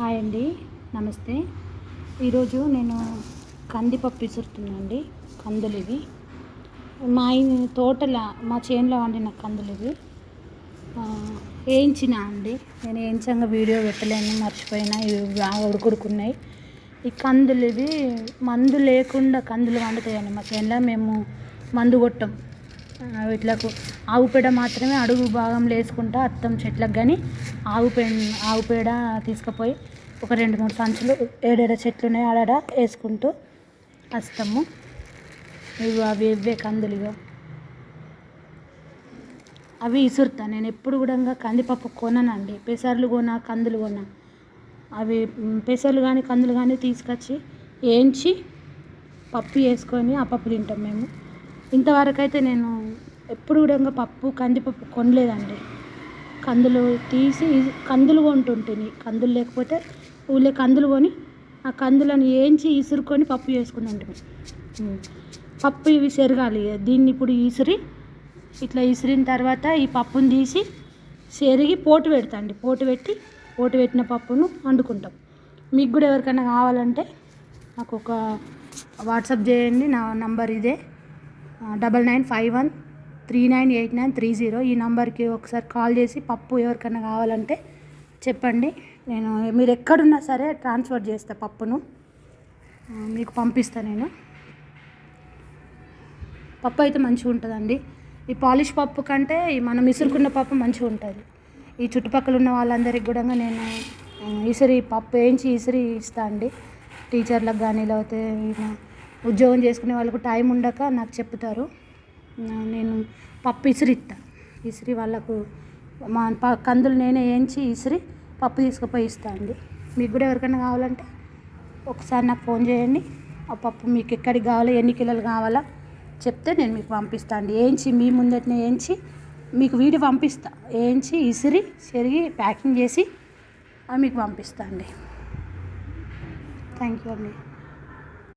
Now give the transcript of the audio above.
Hi అండి, నమస్తే. ఈరోజు నేను కందిపప్పు విసురుతున్నానండి. కందులు ఇవి తోటల మా చేనులో వండిన కందులు ఇవి వేయించిన అండి. నేను వేయించంగా వీడియో పెట్టలేను, మర్చిపోయినా. ఇవి బాగా ఉడుకుడుకున్నాయి. ఈ కందులు ఇవి మందు లేకుండా కందులు వండుతాయండి మా చేనులో. మేము మందు కొట్టం. వీటిలకు ఆవు పేడ మాత్రమే అడుగు భాగంలో వేసుకుంటా అత్తం చెట్లకు. కానీ ఆవు పేడ తీసుకుపోయి ఒక 2-3 సంచులు ఏడేడ చెట్లు ఉన్నాయి ఆడాడ వేసుకుంటూ వస్తాము. ఇవే కందులు అవి ఇసురుతా. నేను ఎప్పుడు కూడా కందిపప్పు కొననండి. పెసర్లు కొన, కందులు కొన. అవి పెసర్లు కానీ కందులు కానీ తీసుకొచ్చి వేయించి పప్పు వేసుకొని ఆ పప్పు తింటాం మేము. ఇంతవరకు అయితే నేను ఎప్పుడు కూడా కందిపప్పు కొనలేదండి. కందులు తీసి కందులు కొంటుంటిని. కందులు లేకపోతే ఊళ్ళో కందులు కొని ఆ కందులను వేయించి ఇసురుకొని పప్పు చేసుకుని ఉంటుంది. పప్పు ఇవి సెరగాలి. దీన్ని ఇప్పుడు ఇట్లా ఇసిరిన తర్వాత ఈ పప్పును తీసి సెరిగి పోటు పెడతాండి. పోటు పెట్టిన పప్పును వండుకుంటాం. మీకు కూడా ఎవరికైనా కావాలంటే నాకు ఒక వాట్సాప్ చేయండి. నా నంబర్ ఇదే 9951398930. ఈ నంబర్కి ఒకసారి కాల్ చేసి పప్పు ఎవరికైనా కావాలంటే చెప్పండి. మీరు ఎక్కడున్నా సరే ట్రాన్స్ఫర్ చేస్తా. పప్పును మీకు పంపిస్తా. నేను పప్పు అయితే మంచిగా ఉంటుందండి. ఈ పాలిష్ పప్పు కంటే మనం ఇసురుకున్న పప్పు మంచిగా ఉంటుంది. ఈ చుట్టుపక్కల ఉన్న వాళ్ళందరికీ కూడా నేను పప్పు వేయించి ఇస్తా అండి. టీచర్లకు కానీ లేకపోతే ఉద్యోగం చేసుకునే వాళ్ళకు టైం ఉండక నాకు చెప్తారు. నేను పప్పు ఇసిరి వాళ్ళకు కందులు నేనే వేయించి పప్పు తీసుకుపోయి ఇస్తాను అండి. మీకు కూడా ఎవరికైనా కావాలంటే ఒకసారి నాకు ఫోన్ చేయండి. ఆ పప్పు మీకు ఎక్కడికి కావాలో, ఎన్ని కిలోలు కావాలో చెప్తే నేను మీకు పంపిస్తాను అండి. వేయించి మీ ముందటనే వేయించి మీకు వీడియో పంపిస్తా. వేయించి చెరిగి ప్యాకింగ్ చేసి అవి మీకు పంపిస్తాను అండి. థ్యాంక్ యూ అండి.